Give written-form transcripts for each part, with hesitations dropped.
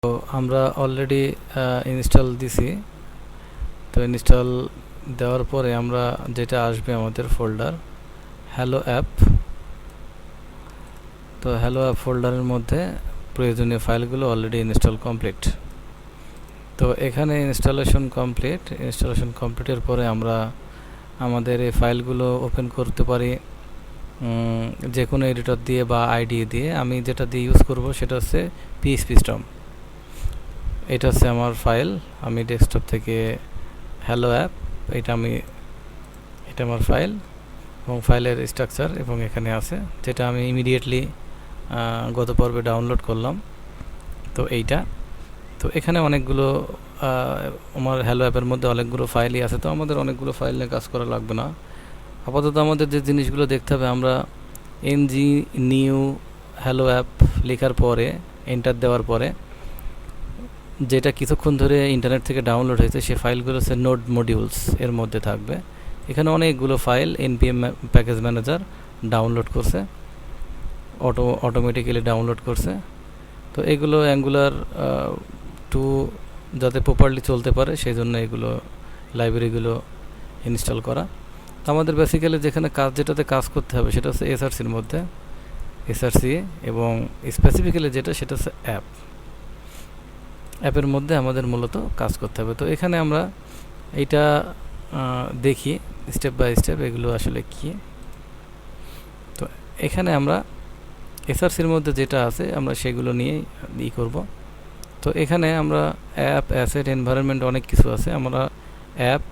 তো আমরা already install দিছি। তো ইনস্টল দেওয়ার পরে আমরা যেটা আসবে আমাদের ফোল্ডার হ্যালো অ্যাপ। তো হ্যালো অ্যাপ ফোল্ডারের মধ্যে প্রয়োজনীয় ফাইলগুলো অলরেডি ইনস্টল কমপ্লিট। তো এখানে ইনস্টলেশন কমপ্লিটের পরে আমরা আমাদের এই ফাইলগুলো ওপেন করতে পারি যে কোনো এডিটর দিয়ে বা আইডি দিয়ে। আমি যেটা দিয়ে ইউজ করব সেটা হচ্ছে PHPStorm। এটা হচ্ছে আমার ফাইল। আমি ডেস্কটপ থেকে হ্যালো অ্যাপ, এটা আমার ফাইল এবং ফাইলের স্ট্রাকচার এবং এখানে আছে, যেটা আমি ইমিডিয়েটলি গত পর্বে ডাউনলোড করলাম। তো তো এখানে অনেকগুলো আমার হ্যালো অ্যাপের মধ্যে অনেকগুলো ফাইলই আছে। তো আমাদের অনেকগুলো ফাইল নিয়ে কাজ করা লাগবে না। আপাতত আমাদের যে জিনিসগুলো দেখতে হবে, আমরা নিউ হ্যালো অ্যাপ লেখার পরে এন্টার দেওয়ার পরে যেটা কিছুক্ষণ ধরে ইন্টারনেট থেকে ডাউনলোড হয়েছে সে ফাইলগুলো হচ্ছে নোড মডিউলস এর মধ্যে থাকবে। এখানে অনেকগুলো file npm package manager download করছে, অটোমেটিক্যালি ডাউনলোড করছে। তো এগুলো অ্যাঙ্গুলার 2 যাতে প্রপারলি চলতে পারে সেই জন্য এগুলো লাইব্রেরিগুলো ইনস্টল করা। তো আমাদের বেসিক্যালি যেটাতে কাজ করতে হবে সেটা হচ্ছে এসআরসির মধ্যে এসআরসি, এবং স্পেসিফিক্যালি সেটা হচ্ছে অ্যাপের মধ্যে আমাদের মূলত কাজ করতে হবে। তো এখানে আমরা এইটা দেখি স্টেপ বাই স্টেপ এগুলো আসলে কি। তো এখানে আমরা এসআরসির মধ্যে যেটা আছে আমরা সেগুলো নিয়ে করব। তো এখানে আমরা অ্যাপ, অ্যাসেট, এনভায়রনমেন্ট অনেক কিছু আছে। আমরা অ্যাপ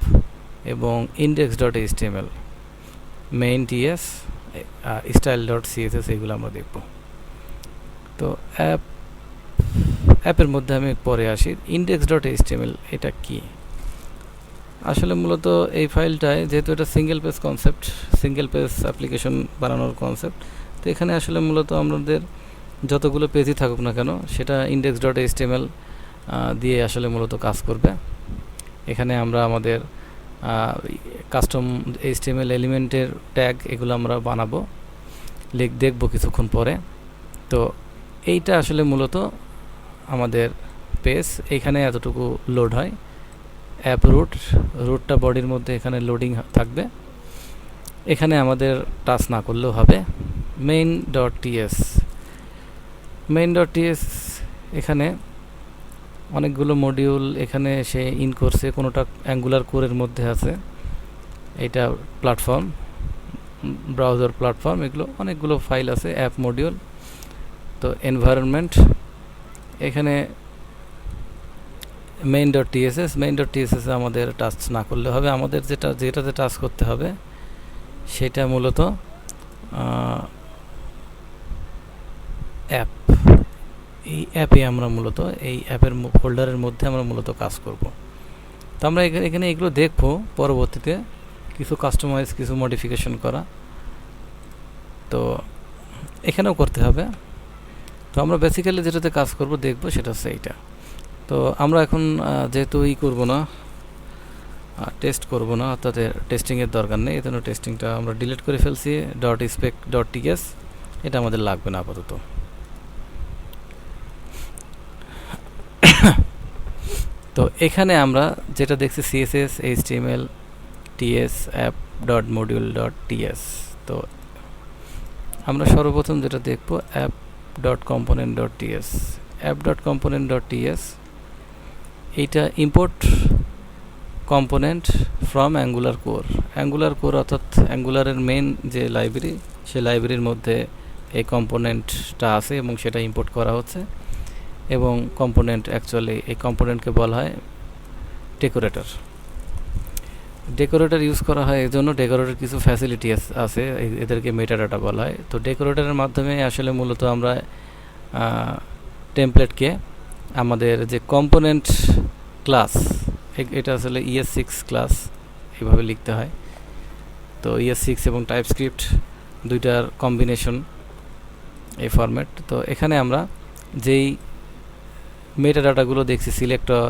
এবং index.html, মেইন টিএস, style.css এগুলো আমরা দেখব। তো অ্যাপের মধ্যে আমি পরে আসি। index.html এটা কি? আসলে মূলত এই ফাইলটায়, যেহেতু এটা সিঙ্গেল পেজ অ্যাপ্লিকেশন বানানোর কনসেপ্ট, তো এখানে আসলে মূলত আমাদের যতগুলো পেজই থাকুক না কেন সেটা index.html দিয়ে আসলে মূলত কাজ করবে। এখানে আমরা আমাদের কাস্টম HTML এলিমেন্টের ট্যাগ এগুলো আমরা বানাবো, দেখব কিছুক্ষণ পরে। তো এইটা আসলে মূলত আমাদের পেজ। এখানে এতটুকু লোড হয়। অ্যাপ রুটটা বডির মধ্যে এখানে লোডিং থাকবে। এখানে আমাদের টাচ না করলেও হবে। main.ts এখানে অনেকগুলো মডিউল এখানে সে ইন করছে, কোনোটা অ্যাঙ্গুলার কোরের মধ্যে আছে। এটা প্ল্যাটফর্ম, ব্রাউজার প্ল্যাটফর্ম, এগুলো অনেকগুলো ফাইল আছে, অ্যাপ মডিউল। তো এনভায়রনমেন্ট এখানে main.tss আমাদের টাচ না করলে হবে। আমাদের যেটাতে টাচ করতে হবে সেটা মূলত অ্যাপ। এই অ্যাপে আমরা মূলত এই অ্যাপের ফোল্ডারের মধ্যে আমরা মূলত কাজ করব। তো আমরা এখানে এগুলো দেখব পরবর্তীতে, কিছু কাস্টমাইজ, কিছু মডিফিকেশন করা তো এখানেও করতে হবে। তো আমরা বেসিক্যালি যেটাতে কাজ করব দেখব সেটা হচ্ছে এইটা। তো আমরা এখন যেহেতু করব না, টেস্ট করব না, অর্থাৎ টেস্টিংয়ের দরকার নেই, এই জন্য টেস্টিংটা আমরা ডিলিট করে ফেলছি। .spec.ts এটা আমাদের লাগবে না আপাতত। তো এখানে আমরা যেটা দেখছি CSS, HTML, TS, app.module.ts। তো আমরা সর্বপ্রথম যেটা দেখব app.component.ts। app.component.ts এইটা import component from angular core অর্থাৎ অ্যাঙ্গুলারের মেন যে লাইব্রেরি, সেই লাইব্রেরির মধ্যে এই কম্পোনেন্টটা আছে এবং সেটা ইম্পোর্ট করা হচ্ছে। এবং কম্পোনেন্ট অ্যাকচুয়ালি এই কম্পোনেন্টকে বলা হয় ডেকোরেটর ইউজ করা হয়। এই জন্য ডেকোরেটর কিছু ফ্যাসিলিটি আছে, এদেরকে মেটাডাটা বলা হয়। তো ডেকোরেটরের মাধ্যমে আসলে মূলত আমরা টেমপ্লেটকে আমাদের যে কম্পোনেন্ট ক্লাস, এটা আসলে ES6 ক্লাস এইভাবে লিখতে হয়। তো ES6 এবং টাইপস্ক্রিপ্ট দুইটার কম্বিনেশন এই ফরম্যাট। তো এখানে আমরা যেই মেটাডাটাগুলো দেখছি, selector,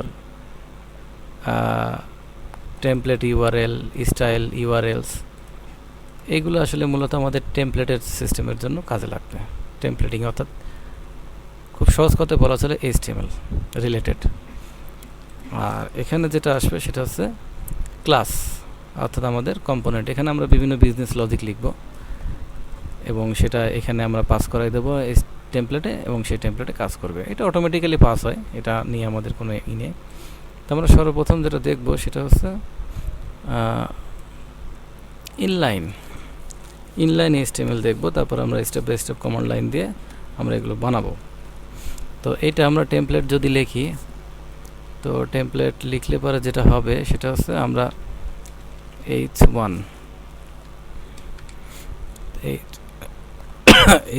template URL, style URLs, এইগুলো আসলে মূলত আমাদের টেমপ্লেটের সিস্টেমের জন্য কাজে লাগবে। টেমপ্লেটিং অর্থাৎ খুব সহজ কথায় বলা চলে HTML রিলেটেড। আর এখানে যেটা আসবে সেটা হচ্ছে ক্লাস, অর্থাৎ আমাদের কম্পোনেন্ট। এখানে আমরা বিভিন্ন বিজনেস লজিক লিখব এবং সেটা এখানে আমরা পাস করাই দেবো এই টেমপ্লেটে, এবং সেই টেমপ্লেটে কাজ করবে। এটা অটোমেটিক্যালি পাস হয়, এটা নিয়ে আমাদের কোনো নেই। তো আমরা সর্বপ্রথম যেটা দেখব সেটা হচ্ছে ইনলাইন HTML দেখব। তারপর আমরা step by step command line দিয়ে আমরা এগুলো বানাবো। তো এইটা আমরা টেমপ্লেট যদি লিখি, তো টেমপ্লেট লিখলে পরে যেটা হবে সেটা হচ্ছে আমরা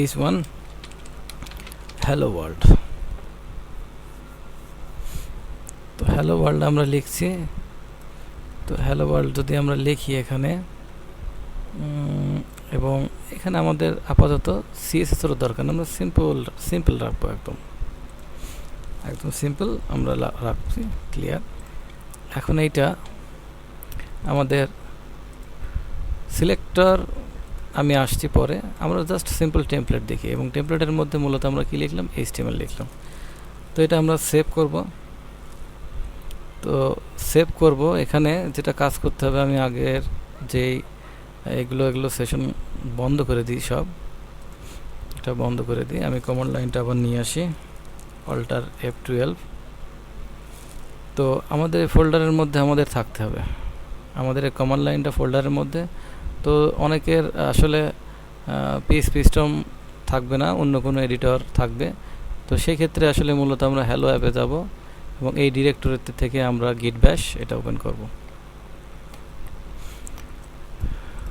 H1 হ্যালো ওয়ার্ল্ড। তো হ্যালো ওয়ার্ল্ড আমরা লিখছি। তো হ্যালো ওয়ার্ল্ড যদি আমরা লিখি এখানে, এবং এখানে আমাদের আপাতত CSS এর দরকার না, আমরা সিম্পল রাখবো, একদম সিম্পল আমরা রাখছি। ক্লিয়ার। এখন এইটা আমাদের সিলেক্টর আমি আসছি পরে, আমরা জাস্ট সিম্পল টেমপ্লেট দেখি, এবং টেমপ্লেটের মধ্যে মূলত আমরা কি লিখলাম, HTML লিখলাম। তো এটা আমরা সেভ করব। তো সেভ করব, এখানে যেটা কাজ করতে হবে, আমি আগের যেই এগুলো সেশন বন্ধ করে দিই, সব এটা বন্ধ করে দিই। আমি কমান্ড লাইনটা আবার নিয়ে আসি, অল্টার F12। তো আমাদের এই ফোল্ডারের মধ্যে আমাদের থাকতে হবে, আমাদের এই কমান্ড লাইনটা ফোল্ডারের মধ্যে। তো অনেকের আসলে PHP সিস্টেম থাকবে না, অন্য কোনো এডিটর থাকবে। তো সেই ক্ষেত্রে আসলে মূলত আমরা হ্যালো অ্যাপে যাব এবং এই ডিরেক্টরি থেকে আমরা git bash এটা ওপেন করব।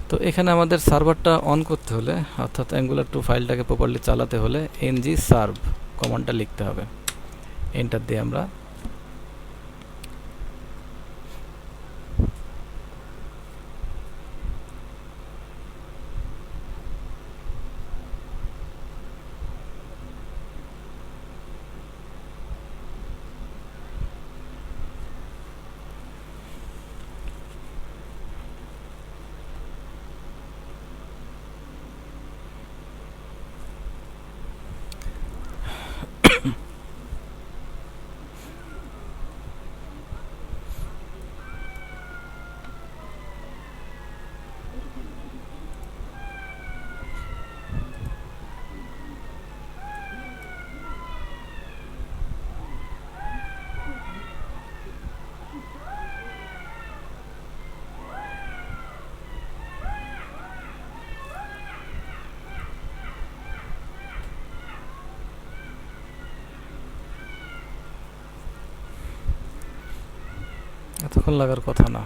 তো এখানে আমাদের সার্ভারটা অন করতে হলে, অর্থাৎ অ্যাঙ্গুলার 2 ফাইলটাকে প্রপারলি চালাতে হলে ng-serve কমান্ডটা লিখতে হবে। এন্টার দিয়ে আমরা এতক্ষণ লাগার কথা না।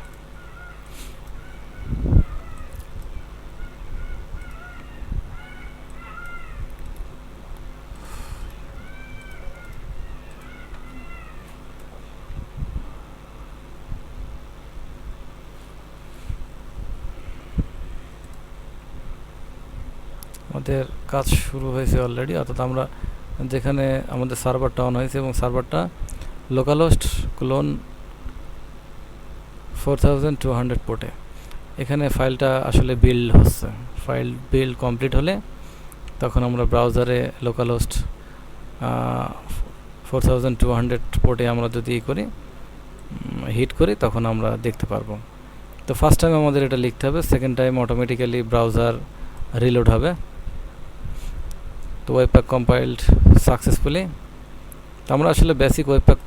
আমাদের কাজ শুরু হয়েছে অলরেডি, অর্থাৎ আমরা যেখানে আমাদের সার্ভারটা অন হয়েছে এবং সার্ভারটা লোকালহোস্ট ক্লোন 4200 পোর্টে, এখানে ফাইলটা আসলে বিল্ড হচ্ছে। ফাইল বিল্ড কমপ্লিট হলে তখন আমরা ব্রাউজারে লোকালহোস্ট 4200 পোর্টে আমরা যদি করি, হিট করি, তখন আমরা দেখতে পারবো। তো ফার্স্ট টাইম আমাদের এটা লিখতে হবে, second time automatically browser reload হবে। তো ওয়েবপ্যাক কম্পাইলড সাকসেসফুলি। তো আমরা আসলে বেসিক ওয়েবপ্যাক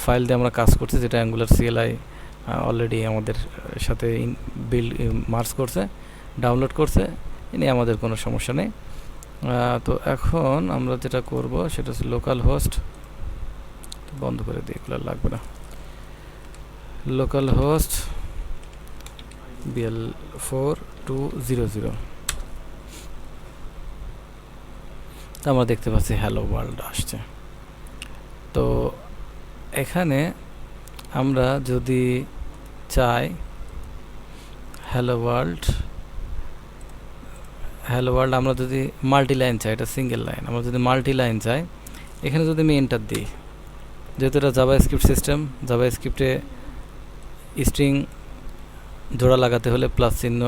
ফাইল দিয়ে আমরা কাজ করছি, যেটা অ্যাঙ্গুলার CLI অলরেডি আমাদের সাথে মার্জ করছে, ডাউনলোড করছে, এ নিয়ে আমাদের কোনো সমস্যা নেই। তো এখন আমরা যেটা করব সেটা হচ্ছে লোকাল হোস্ট বন্ধ করে দিই, এগুলো লাগবে না। Local host BL4200। তো আমরা দেখতে পাচ্ছি হ্যালো ওয়ার্ল্ড আসছে। তো এখানে আমরা যদি চাই হ্যালো ওয়ার্ল্ড আমরা যদি মাল্টি লাইন চাই, এটা সিঙ্গেল লাইন, আমরা যদি মাল্টি লাইন চাই, এখানে যদি আমি এন্টার দিই, যেহেতু এটা জাভাস্ক্রিপ্ট সিস্টেম, জাভাস্ক্রিপ্টে স্ট্রিং জোড়া লাগাতে হলে প্লাস চিহ্ন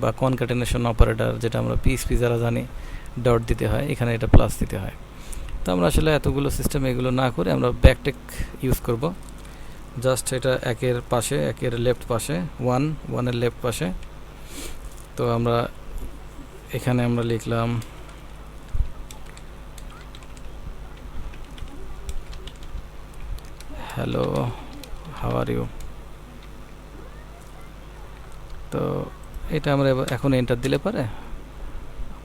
বা কনক্যাটেনেশন অপারেটর, যেটা আমরা PHP যারা জানি ডট দিতে হয়, এখানে এটা প্লাস দিতে হয়। তো আমরা আসলে এতগুলো সিস্টেম এগুলো না করে আমরা ব্যাকটেক ইউজ করব। জাস্ট এটা একের পাশে, একের লেফট পাশে, ওয়ানের লেফট পাশে। তো আমরা এখানে আমরা লিখলাম হ্যালো, হাউ আর ইউ। তো এটা আমরা এখন এন্টার দিলে পারে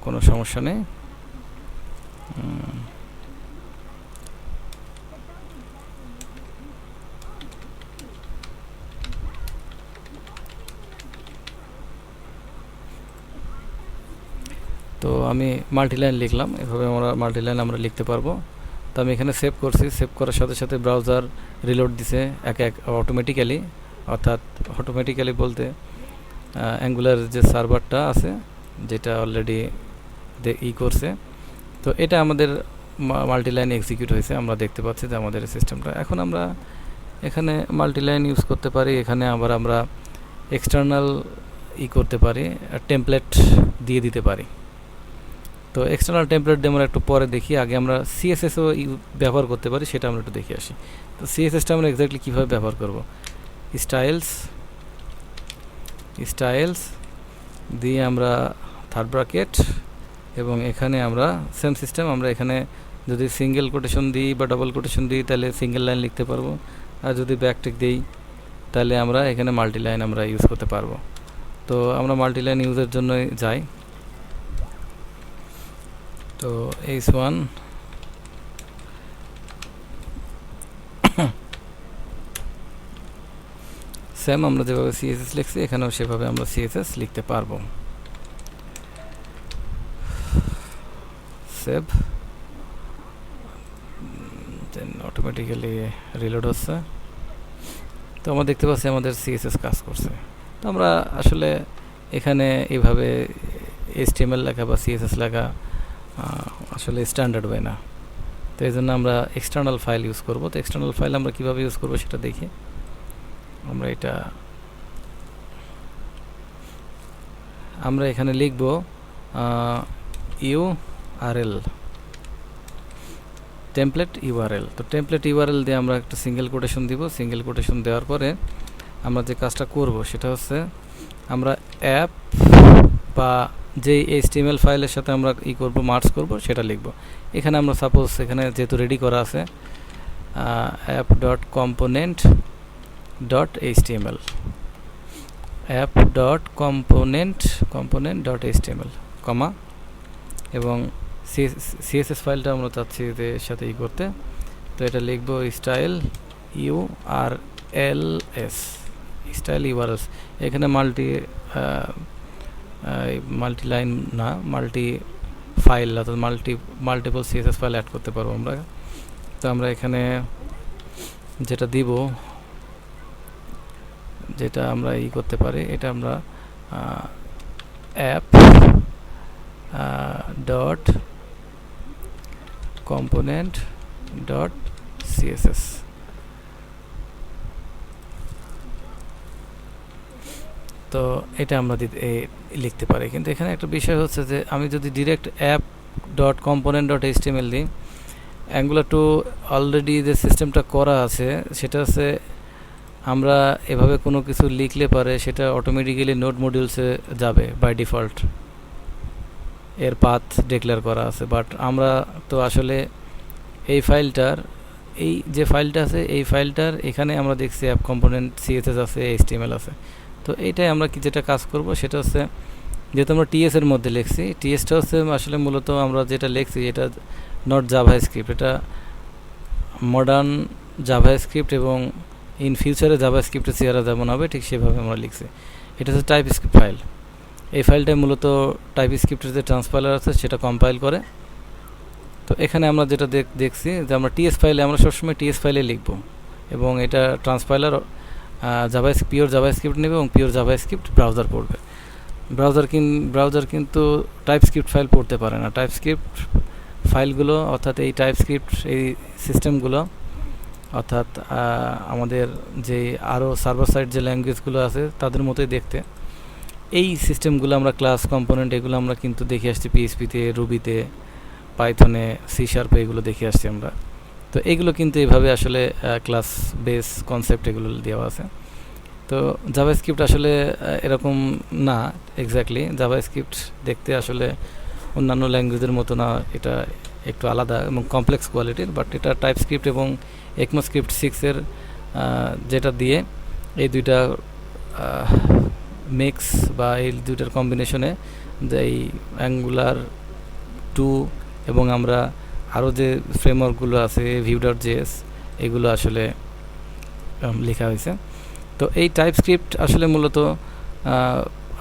কোনো সমস্যা নেই। তো আমি মাল্টিলাইন লিখলাম, এভাবে আমরা মাল্টিলাইন আমরা লিখতে পারবো। তো আমি এখানে সেভ করছি, সেভ করার সাথে সাথে ব্রাউজার রিলোড দিছে এক অটোমেটিক্যালি, অর্থাৎ অটোমেটিক্যালি বলতে অ্যাঙ্গুলার যে সার্ভারটা আছে যেটা অলরেডি করছে, তো এটা আমাদের মাল্টিলাইন এক্সিকিউট হয়েছে, আমরা দেখতে পাচ্ছি যে আমাদের সিস্টেমটা। এখন আমরা এখানে মাল্টিলাইন ইউজ করতে পারি, এখানে আবার আমরা এক্সটার্নাল করতে পারি, টেমপ্লেট দিয়ে দিতে পারি। তো এক্সটার্নাল টেমপ্লেট দিয়ে আমরা একটু পরে দেখি, আগে আমরা সিএসএসও ব্যবহার করতে পারি, সেটা আমরা একটু দেখে আসি। তো সিএসএসটা আমরা এক্স্যাক্টলি কীভাবে ব্যবহার করব, স্টাইলস দিয়ে আমরা থার্ড ব্র্যাকেট, এবং এখানে আমরা সেম সিস্টেম, আমরা এখানে যদি সিঙ্গেল কোটেশন দিই বা ডবল কোটেশন দিই তাহলে সিঙ্গেল লাইন লিখতে পারবো, আর যদি ব্যাকটিক দিই তাহলে আমরা এখানে মাল্টিলাইন আমরা ইউজ করতে পারবো। তো আমরা মাল্টিলাইন ইউজের জন্য যাই। তো H1 সেম আমরা যেভাবে সিএসএস লিখছি এখানেও সেভাবে আমরা সিএসএস লিখতে পারবো। সেভ, দেন অটোমেটিক্যালি রিলোড হচ্ছে। তো আমরা দেখতে পাচ্ছি আমাদের সিএসএস কাজ করছে। তো আমরা আসলে এখানে এইভাবে HTML লেখা বা সিএসএস লেখা আসলে স্ট্যান্ডার্ড হয় না, তো এই জন্য আমরা এক্সটার্নাল ফাইল ইউজ করব। তো এক্সটার্নাল ফাইল আমরা কীভাবে ইউজ করবো সেটা দেখি। আমরা এখানে লিখব URL, টেমপ্লেট URL। তো টেমপ্লেট URL দিয়ে আমরা একটা সিঙ্গেল কোটেশন দিব। সিঙ্গেল কোটেশন দেওয়ার পরে আমরা যে কাজটা করব সেটা হচ্ছে আমরা অ্যাপ বা যে HTML ফাইলের সাথে আমরা করব, মার্জ করব, সেটা লিখব। এখানে আমরা সাপোজ এখানে যেহেতু রেডি করা আছে app.component.html, app.component.html, কমা, এবং সিএসএস ফাইলটা আমরা চাচ্ছি যে সাথে করতে। তো এটা লিখব স্টাইল URLs, এখানে মাল্টিলাইন না, মাল্টি ফাইল অর্থাৎ মাল্টিপল সিএসএস ফাইল অ্যাড করতে পারবো আমরা। তো আমরা এখানে যেটা দিব, যেটা আমরা করতে পারি, এটা আমরা app dot component dot CSS. তো এটা আমরা লিখতে পারি, কিন্তু এখানে একটা বিষয় হচ্ছে যে আমি যদি direct app dot component dot HTML দিই, অ্যাঙ্গুলার 2 অলরেডি যে সিস্টেমটা করা আছে সেটা হচ্ছে আমরা এভাবে কোনো কিছু লিখলে পারে সেটা অটোমেটিক্যালি নোড মডিউলসে যাবে বাই ডিফল্ট, এর পাথ ডিক্লেয়ার করা আছে। বাট আমরা তো আসলে এই ফাইলটার, এই যে ফাইলটা আছে এই ফাইলটার এখানে আমরা দেখছি অ্যাপ কম্পোনেন্ট CSS আছে, HTML আছে। তো এইটাই আমরা যেটা কাজ করব সেটা হচ্ছে, যেহেতু আমরা TS এর মধ্যে লিখছি, TSটা হচ্ছে আসলে মূলত আমরা যেটা লিখছি এটা নট জাভাস্ক্রিপ্ট, এটা মডার্ন জাভাস্ক্রিপ্ট, এবং ইন ফিউচারে জাভাস্ক্রিপ্টের চেহারা যেমন হবে ঠিক সেভাবে আমরা লিখছি। এটা হচ্ছে টাইপস্ক্রিপ্ট ফাইল। এই ফাইলটা মূলত টাইপস্ক্রিপ্টের যে ট্রান্সপাইলার আছে সেটা কম্পাইল করে। তো এখানে আমরা যেটা দেখছি যে আমরা TS ফাইলে, আমরা সবসময় TS ফাইলে লিখব, এবং এটা ট্রান্সপাইলার পিওর জাভাস্ক্রিপ্ট নেবে এবং পিওর জাভাস্ক্রিপ্ট ব্রাউজার পড়বে। ব্রাউজার কিন্তু টাইপস্ক্রিপ্ট ফাইল পড়তে পারে না। টাইপস্ক্রিপ্ট ফাইলগুলো অর্থাৎ এই টাইপস্ক্রিপ্ট এই সিস্টেমগুলো অর্থাৎ আমাদের যে আরও সার্ভার সাইড যে ল্যাঙ্গুয়েজগুলো আছে তাদের মতোই দেখতে। এই সিস্টেমগুলো আমরা ক্লাস কম্পোনেন্ট এগুলো আমরা কিন্তু দেখে আসছি PHP-তে, রুবিতে, পাইথনে, সি শার্পে এগুলো দেখে আসছি আমরা। তো এগুলো কিন্তু এভাবে আসলে ক্লাস বেস কনসেপ্ট এগুলো দেওয়া আছে। তো জাভাস্ক্রিপ্ট আসলে এরকম না এক্স্যাক্টলি। জাভাস্ক্রিপ্ট দেখতে আসলে অন্যান্য ল্যাঙ্গুয়েজের মতো না, এটা একটু আলাদা এবং কমপ্লেক্স কোয়ালিটির, বাট এটা টাইপস্ক্রিপ্ট এবং ECMAScript 6-এর যেটা দিয়ে এই দুইটা মিক্স বা এই দুইটার কম্বিনেশনে যে এই অ্যাঙ্গুলার 2 এবং আমরা আরও যে ফ্রেমওয়ার্কগুলো আছে Vue.js এগুলো আসলে লেখা হয়েছে। তো এই টাইপস্ক্রিপ্ট আসলে মূলত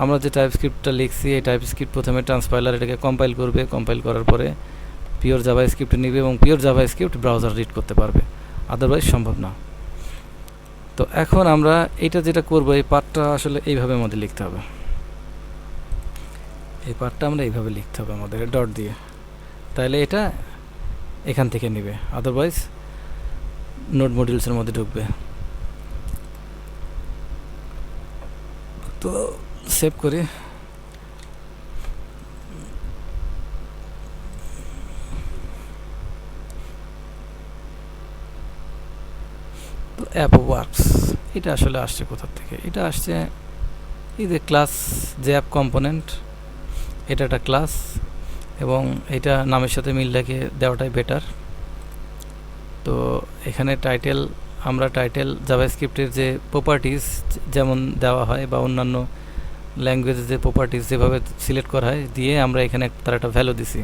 আমরা যে টাইপস্ক্রিপ্টটা লিখছি, এই টাইপস্ক্রিপ্ট প্রথমে ট্রান্সপাইলার এটাকে কম্পাইল করবে, কম্পাইল করার পরে পিওর জাভাস্ক্রিপ্ট নেবে এবং পিওর জাভাস্ক্রিপ্ট ব্রাউজার রিড করতে পারবে, আদারওয়াইজ সম্ভব না। তো এখন আমরা এটা যেটা করব, এই পার্টটা আসলে এইভাবে আমাদের লিখতে হবে। এই পার্টটা আমরা এইভাবে লিখতে হবে আমাদের ডট দিয়ে, তাহলে এটা এখান থেকে নেবে, আদারওয়াইজ নোড মডিউলসের মধ্যে ঢুকবে। তো সেভ করি। তো অ্যাপ ওয়ার্কস এটা আসলে আসছে কোথা থেকে? এটা আসছে এই যে ক্লাস যে অ্যাপ কম্পোনেন্ট, এটা একটা ক্লাস এবং এটা নামের সাথে মিল রেখে দেওয়াটাই বেটার। তো এখানে টাইটেল, আমরা টাইটেল জাভাস্ক্রিপ্টের যে প্রপার্টিজ যেমন দেওয়া হয় বা অন্যান্য ল্যাঙ্গুয়েজের যে প্রপার্টিজ যেভাবে সিলেক্ট করা হয় দিয়ে আমরা এখানে তার একটা ভ্যালু দিছি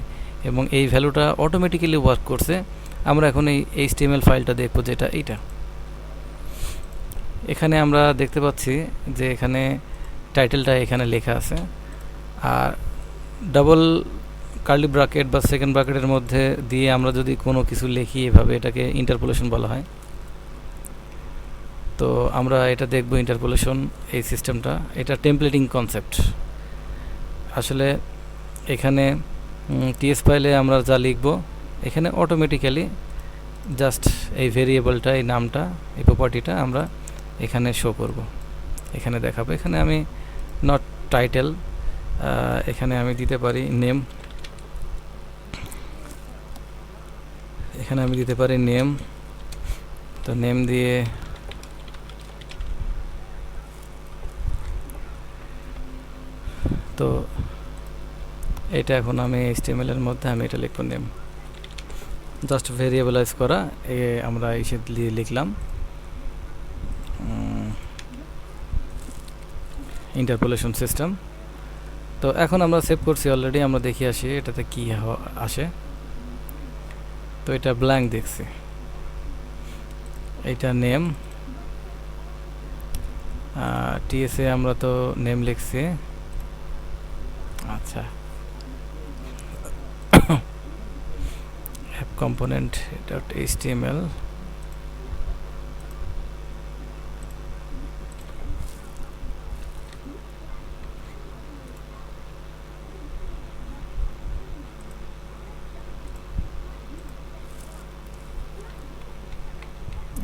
এবং এই ভ্যালুটা অটোমেটিক্যালি ওয়ার্ক করছে। আমরা এখন এই HTML ফাইলটা দেখব, যেটা এইটা। এখানে আমরা দেখতে পাচ্ছি যে এখানে টাইটেলটা এখানে লেখা আছে, আর ডাবল কার্লি ব্র্যাকেট বা সেকেন্ড ব্র্যাকেটের মধ্যে দিয়ে আমরা যদি কোনো কিছু লিখি এভাবে, এটাকে ইন্টারপোলেশন বলা হয়। তো আমরা এটা দেখব ইন্টারপোলেশন, এই সিস্টেমটা, এটা টেমপ্লেটিং কনসেপ্ট। আসলে এখানে টিএস ফাইলে আমরা যা লিখব এখানে অটোমেটিক্যালি জাস্ট এই ভেরিয়েবলটা, এই নামটা, এই প্রপার্টিটা আমরা এখানে শো করব, এখানে দেখাবো। এখানে আমি নট টাইটেল, এখানে আমি দিতে পারি নেম, এখানে আমি দিতে পারি নেম। তো নেম দিয়ে তো এটা এখন আমি HTML এর মধ্যে আমি এটা লিখব নেম, জাস্ট ভেরিয়েবলাইজ করা আমরা এসে দিয়ে লিখলাম ইন্টারপোলেশন সিস্টেম। তো এখন আমরা সেভ করছি অলরেডি, আমরা দেখি আসি এটাতে কি আসে। তো এটা ব্ল্যাঙ্ক দেখছি, এটা নেম, টিএসএ আমরা তো নেম লিখছি। আচ্ছা, অ্যাপ কম্পোনেন্ট ডট HTML,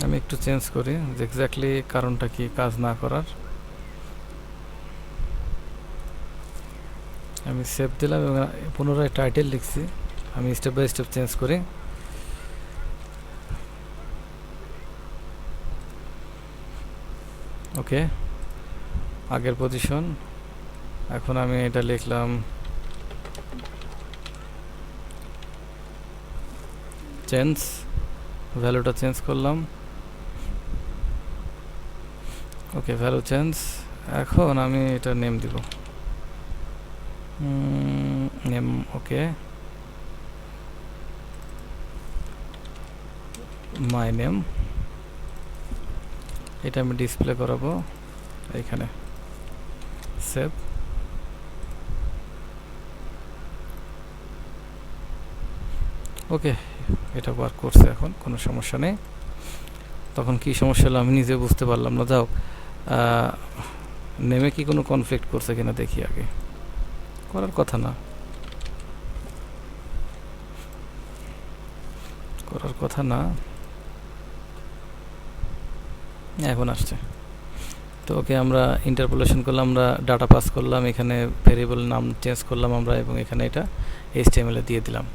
আমি একটু চেঞ্জ করি যে এক্স্যাক্টলি কারণটা কি কাজ না করার। আমি সেভ দিলাম এবং পুনরায় টাইটেল লিখছি। আমি স্টেপ বাই স্টেপ চেঞ্জ করি। ওকে, আগের পজিশন। এখন আমি এটা লিখলাম চেঞ্জ, ভ্যালুটা চেঞ্জ করলাম। ওকে, ভ্যালু চেঞ্জ। এখন আমি এটা নেম দিব, নেম। ওকে, মাই নেম, এটা আমি ডিসপ্লে করাবো এইখানে। সেভ। ওকে, এটা ওয়ার্ক করছে, এখন কোনো সমস্যা নেই। তখন কি সমস্যা হলো আমি নিজে বুঝতে পারলাম না। যাও, নেমে কি কোনো কনফ্লিক্ট করছে কিনা দেখি আগে। করার কথা না, করার কথা না। এখন আসছে। তো ওকে, আমরা ইন্টারপোলেশন করলাম, আমরা ডাটা পাস করলাম, এখানে ভেরিয়েবল নাম চেঞ্জ করলাম আমরা এবং এখানে এটা HTML এ দিয়ে দিলাম।